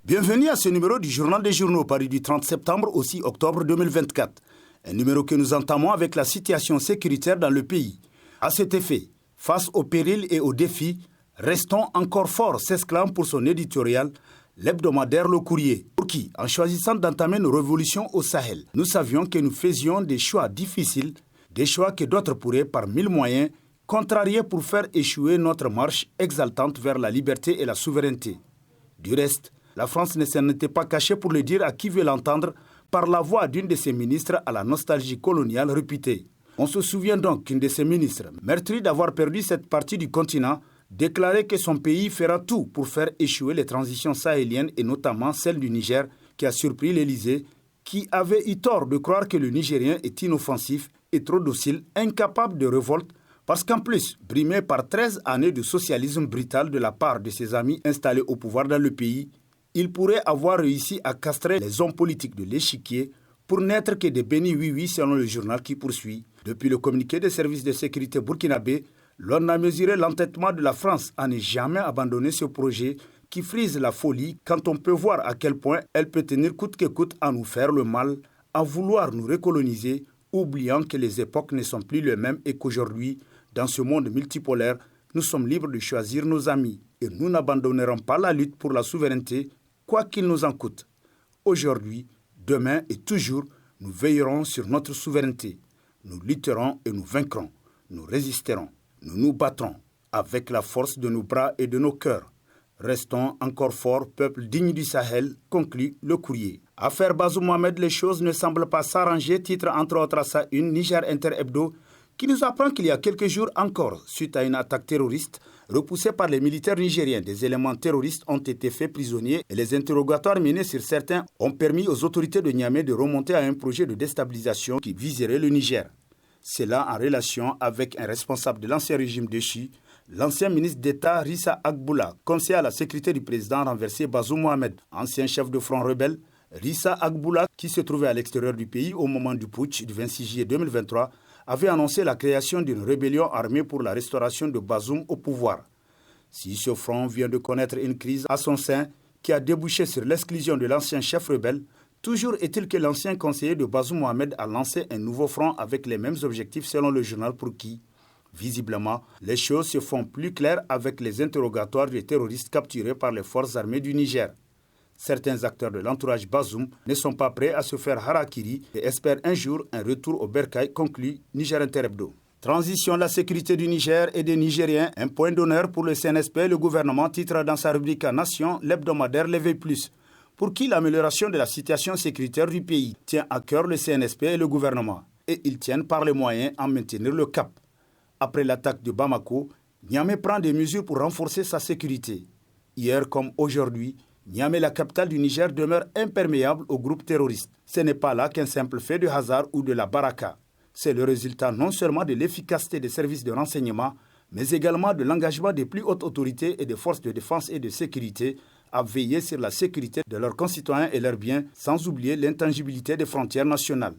Bienvenue à ce numéro du Journal des Journaux paru du 30 septembre au 6 octobre 2024. Un numéro que nous entamons avec la situation sécuritaire dans le pays. À cet effet, face aux périls et aux défis, restons encore forts, s'exclame pour son éditorial l'hebdomadaire Le Courrier, pour qui, en choisissant d'entamer nos révolutions au Sahel, nous savions que nous faisions des choix difficiles, des choix que d'autres pourraient, par mille moyens, contrarier pour faire échouer notre marche exaltante vers la liberté et la souveraineté. Du reste, la France ne s'en était pas cachée pour le dire à qui veut l'entendre par la voix d'une de ses ministres à la nostalgie coloniale réputée. On se souvient donc qu'une de ses ministres, meurtrie d'avoir perdu cette partie du continent, déclarait que son pays fera tout pour faire échouer les transitions sahéliennes et notamment celle du Niger qui a surpris l'Élysée, qui avait eu tort de croire que le Nigérien est inoffensif et trop docile, incapable de révolte, parce qu'en plus, brimé par 13 années de socialisme brutal de la part de ses amis installés au pouvoir dans le pays, il pourrait avoir réussi à castrer les hommes politiques de l'échiquier pour n'être que des bénis oui-oui selon le journal qui poursuit. Depuis le communiqué des services de sécurité burkinabé, l'on a mesuré l'entêtement de la France à ne jamais abandonner ce projet qui frise la folie quand on peut voir à quel point elle peut tenir coûte que coûte à nous faire le mal, à vouloir nous recoloniser, oubliant que les époques ne sont plus les mêmes et qu'aujourd'hui, dans ce monde multipolaire, nous sommes libres de choisir nos amis et nous n'abandonnerons pas la lutte pour la souveraineté, quoi qu'il nous en coûte. Aujourd'hui, demain et toujours, nous veillerons sur notre souveraineté. Nous lutterons et nous vaincrons. Nous résisterons. Nous nous battrons avec la force de nos bras et de nos cœurs. Restons encore forts, peuple digne du Sahel, conclut Le Courrier. Affaire Bazoum Mohamed, les choses ne semblent pas s'arranger, titre entre autres à sa une Niger Inter Hebdo, qui nous apprend qu'il y a quelques jours encore, suite à une attaque terroriste, repoussée par les militaires nigériens, des éléments terroristes ont été faits prisonniers et les interrogatoires menés sur certains ont permis aux autorités de Niamey de remonter à un projet de déstabilisation qui viserait le Niger. C'est là en relation avec un responsable de l'ancien régime déchu, l'ancien ministre d'État Rissa Agboula, conseiller à la sécurité du président renversé Bazoum Mohamed, ancien chef de front rebelle. Rissa Agboula, qui se trouvait à l'extérieur du pays au moment du putsch du 26 juillet 2023, avait annoncé la création d'une rébellion armée pour la restauration de Bazoum au pouvoir. Si ce front vient de connaître une crise à son sein qui a débouché sur l'exclusion de l'ancien chef rebelle, toujours est-il que l'ancien conseiller de Bazoum Mohamed a lancé un nouveau front avec les mêmes objectifs selon le journal pour qui, visiblement, les choses se font plus claires avec les interrogatoires des terroristes capturés par les forces armées du Niger. Certains acteurs de l'entourage Bazoum ne sont pas prêts à se faire harakiri et espèrent un jour un retour au bercail, conclut Niger Inter Hebdo. Transition, la sécurité du Niger et des Nigériens, un point d'honneur pour le CNSP. Le gouvernement titre dans sa rubrique Nation l'hebdomadaire L'éveil plus, pour qui l'amélioration de la situation sécuritaire du pays tient à cœur le CNSP et le gouvernement. Et ils tiennent par les moyens à maintenir le cap. Après l'attaque de Bamako, Niamey prend des mesures pour renforcer sa sécurité. Hier comme aujourd'hui, Niamey, la capitale du Niger, demeure imperméable aux groupes terroristes. Ce n'est pas là qu'un simple fait de hasard ou de la baraka. C'est le résultat non seulement de l'efficacité des services de renseignement, mais également de l'engagement des plus hautes autorités et des forces de défense et de sécurité à veiller sur la sécurité de leurs concitoyens et leurs biens, sans oublier l'intangibilité des frontières nationales.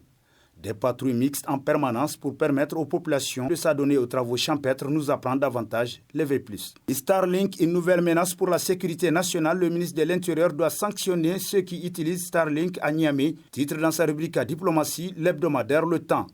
Des patrouilles mixtes en permanence pour permettre aux populations de s'adonner aux travaux champêtres nous apprend davantage L'éveil plus. Starlink, une nouvelle menace pour la sécurité nationale. Le ministre de l'Intérieur doit sanctionner ceux qui utilisent Starlink à Niamey, titre dans sa rubrique à diplomatie, l'hebdomadaire Le Temps,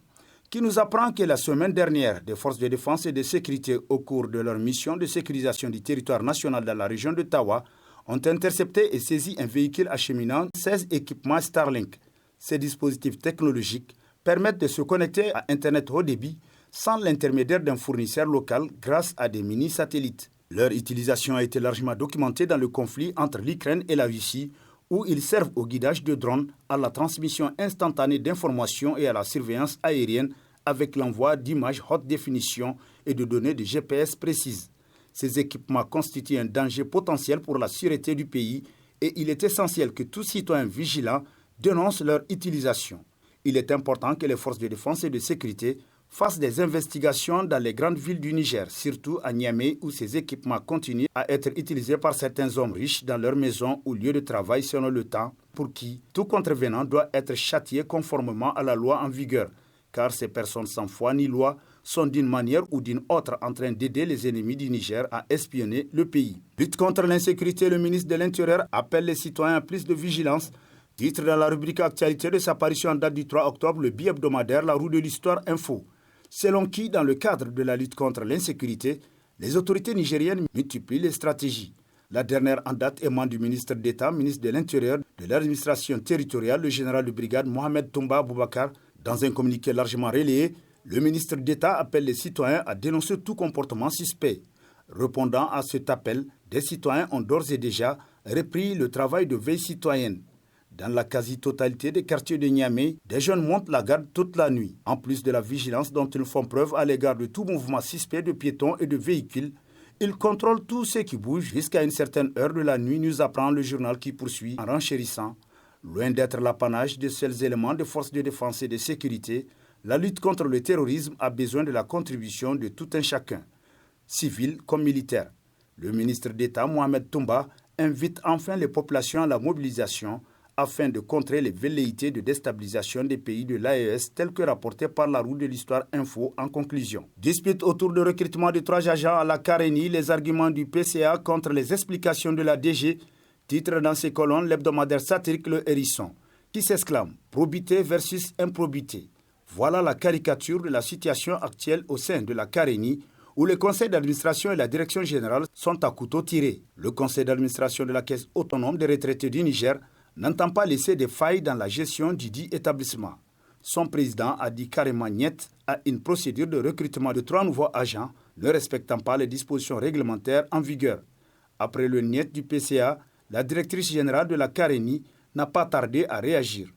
qui nous apprend que la semaine dernière, des forces de défense et de sécurité au cours de leur mission de sécurisation du territoire national dans la région de Tawa ont intercepté et saisi un véhicule acheminant 16 équipements Starlink. Ces dispositifs technologiques permettent de se connecter à Internet haut débit sans l'intermédiaire d'un fournisseur local grâce à des mini-satellites. Leur utilisation a été largement documentée dans le conflit entre l'Ukraine et la Russie, où ils servent au guidage de drones, à la transmission instantanée d'informations et à la surveillance aérienne avec l'envoi d'images haute définition et de données de GPS précises. Ces équipements constituent un danger potentiel pour la sûreté du pays et il est essentiel que tout citoyen vigilant dénonce leur utilisation. Il est important que les forces de défense et de sécurité fassent des investigations dans les grandes villes du Niger, surtout à Niamey où ces équipements continuent à être utilisés par certains hommes riches dans leurs maisons ou lieux de travail selon le temps, pour qui tout contrevenant doit être châtié conformément à la loi en vigueur, car ces personnes sans foi ni loi sont d'une manière ou d'une autre en train d'aider les ennemis du Niger à espionner le pays. Lutte contre l'insécurité, le ministre de l'Intérieur appelle les citoyens à plus de vigilance. Titre dans la rubrique actualité de sa parution en date du 3 octobre, le bi-hebdomadaire La Roue de l'Histoire Info. Selon qui, dans le cadre de la lutte contre l'insécurité, les autorités nigériennes multiplient les stratégies. La dernière en date émane du ministre d'État, ministre de l'Intérieur, de l'administration territoriale, le général de brigade Mohamed Toumba Boubacar. Dans un communiqué largement relayé, le ministre d'État appelle les citoyens à dénoncer tout comportement suspect. Répondant à cet appel, des citoyens ont d'ores et déjà repris le travail de veille citoyenne. Dans la quasi-totalité des quartiers de Niamey, des jeunes montent la garde toute la nuit. En plus de la vigilance dont ils font preuve à l'égard de tout mouvement suspect de piétons et de véhicules, ils contrôlent tout ce qui bouge jusqu'à une certaine heure de la nuit, nous apprend le journal qui poursuit en renchérissant. Loin d'être l'apanage de seuls éléments des forces de défense et de sécurité, la lutte contre le terrorisme a besoin de la contribution de tout un chacun, civil comme militaire. Le ministre d'État Mohamed Toumba invite enfin les populations à la mobilisation afin de contrer les velléités de déstabilisation des pays de l'AES telles que rapportées par La Roue de l'Histoire Info en conclusion. Dispute autour du recrutement de 3 agents à la Carénie, les arguments du PCA contre les explications de la DG, titre dans ses colonnes l'hebdomadaire satirique Le Hérisson, qui s'exclame « Probité versus improbité ». Voilà la caricature de la situation actuelle au sein de la Carénie, où le conseil d'administration et la direction générale sont à couteau tiré. Le conseil d'administration de la Caisse autonome des retraités du Niger n'entend pas laisser des failles dans la gestion du dit établissement. Son président a dit carrément niet à une procédure de recrutement de 3 nouveaux agents ne respectant pas les dispositions réglementaires en vigueur. Après le niet du PCA, la directrice générale de la Carénie n'a pas tardé à réagir.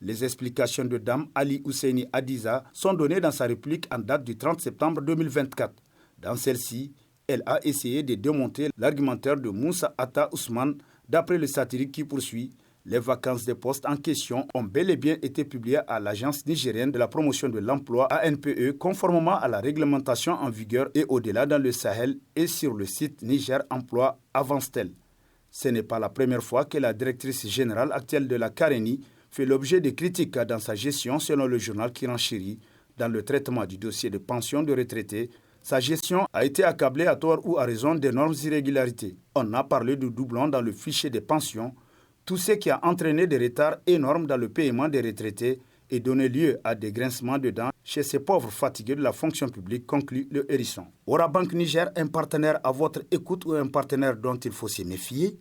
Les explications de Dame Ali Ousseini Adiza sont données dans sa réplique en date du 30 septembre 2024. Dans celle-ci, elle a essayé de démonter l'argumentaire de Moussa Atta Ousmane. D'après le satirique qui poursuit, les vacances des postes en question ont bel et bien été publiées à l'Agence nigérienne de la promotion de l'emploi ANPE conformément à la réglementation en vigueur et au-delà dans le Sahel et sur le site Niger Emploi Avance-t-elle. Ce n'est pas la première fois que la directrice générale actuelle de la Carénie fait l'objet de critiques dans sa gestion selon le journal qui renchérit. Dans le traitement du dossier de pension de retraités, sa gestion a été accablée à tort ou à raison d'énormes irrégularités. On a parlé de doublons dans le fichier des pensions, tout ce qui a entraîné des retards énormes dans le paiement des retraités et donné lieu à des grincements de dents chez ces pauvres fatigués de la fonction publique, conclut le Hérisson. Orabank Niger, un partenaire à votre écoute ou un partenaire dont il faut se méfier?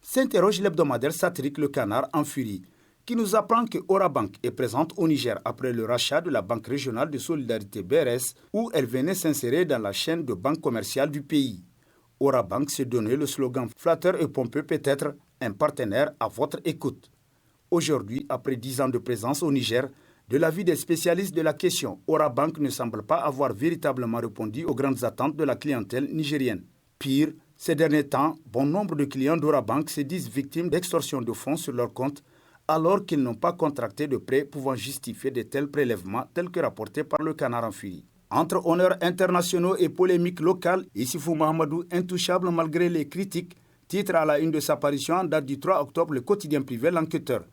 S'interroge l'hebdomadaire satirique Le Canard en furie, qui nous apprend que Orabank est présente au Niger après le rachat de la Banque régionale de solidarité BRS, où elle venait s'insérer dans la chaîne de banques commerciales du pays. Orabank s'est donné le slogan flatteur et pompeux peut-être un partenaire à votre écoute. Aujourd'hui, après 10 ans de présence au Niger, de l'avis des spécialistes de la question, Orabank ne semble pas avoir véritablement répondu aux grandes attentes de la clientèle nigérienne. Pire, ces derniers temps, bon nombre de clients d'Orabank se disent victimes d'extorsion de fonds sur leur compte alors qu'ils n'ont pas contracté de prêts pouvant justifier de tels prélèvements tels que rapportés par le Canard en furie. Entre honneurs internationaux et polémiques locales, Issoufou Mahamadou intouchable malgré les critiques, titre à la une de sa parution en date du 3 octobre le quotidien privé L'Enquêteur,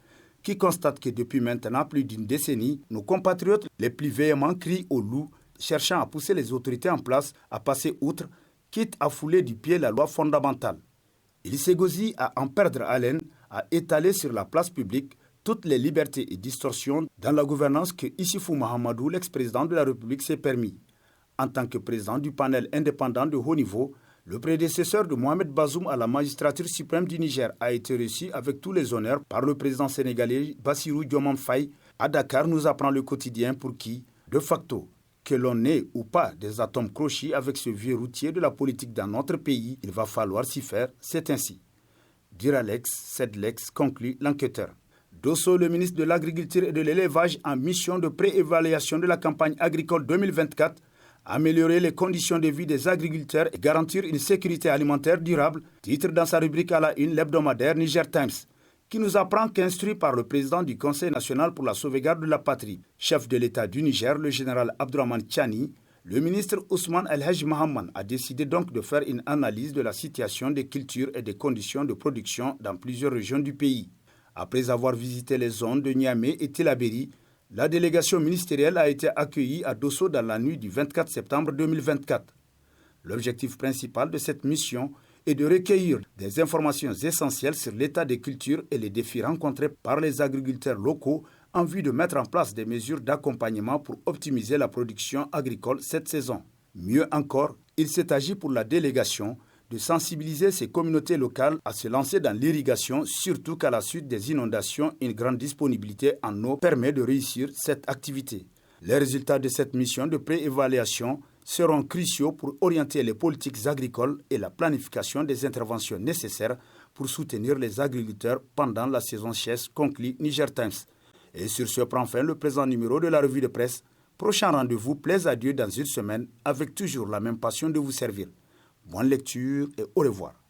qui constate que depuis maintenant plus d'une décennie, nos compatriotes les plus véhéments crient au loup, cherchant à pousser les autorités en place à passer outre, quitte à fouler du pied la loi fondamentale. Il s'égosille à en perdre haleine, à étaler sur la place publique toutes les libertés et distorsions dans la gouvernance que Issoufou Mahamadou, l'ex-président de la République, s'est permis. En tant que président du panel indépendant de haut niveau, le prédécesseur de Mohamed Bazoum à la magistrature suprême du Niger a été reçu avec tous les honneurs par le président sénégalais Bassirou Diomaye Faye. À Dakar, nous apprend le quotidien pour qui, de facto, que l'on ait ou pas des atomes crochus avec ce vieux routier de la politique dans notre pays, il va falloir s'y faire, c'est ainsi. Duralex, Sedlex, conclut L'Enquêteur. Dosso, le ministre de l'Agriculture et de l'Élevage en mission de préévaluation de la campagne agricole 2024, améliorer les conditions de vie des agriculteurs et garantir une sécurité alimentaire durable, titre dans sa rubrique à la une l'hebdomadaire Niger Times, qui nous apprend qu'instruit par le président du Conseil national pour la sauvegarde de la patrie, chef de l'État du Niger, le général Abdourahmane Tchani, le ministre Ousmane El-Hajj Mahaman a décidé donc de faire une analyse de la situation des cultures et des conditions de production dans plusieurs régions du pays. Après avoir visité les zones de Niamey et Tillabéri, La délégation ministérielle a été accueillie à Dosso dans la nuit du 24 septembre 2024. L'objectif principal de cette mission est de recueillir des informations essentielles sur l'état des cultures et les défis rencontrés par les agriculteurs locaux en vue de mettre en place des mesures d'accompagnement pour optimiser la production agricole cette saison. Mieux encore, il s'est agi pour la délégation de sensibiliser ces communautés locales à se lancer dans l'irrigation, surtout qu'à la suite des inondations, une grande disponibilité en eau permet de réussir cette activité. Les résultats de cette mission de préévaluation seront cruciaux pour orienter les politiques agricoles et la planification des interventions nécessaires pour soutenir les agriculteurs pendant la saison sèche, conclut Niger Times. Et sur ce prend fin le présent numéro de la revue de presse. Prochain rendez-vous, plaise à Dieu dans une semaine, avec toujours la même passion de vous servir. Bonne lecture et au revoir.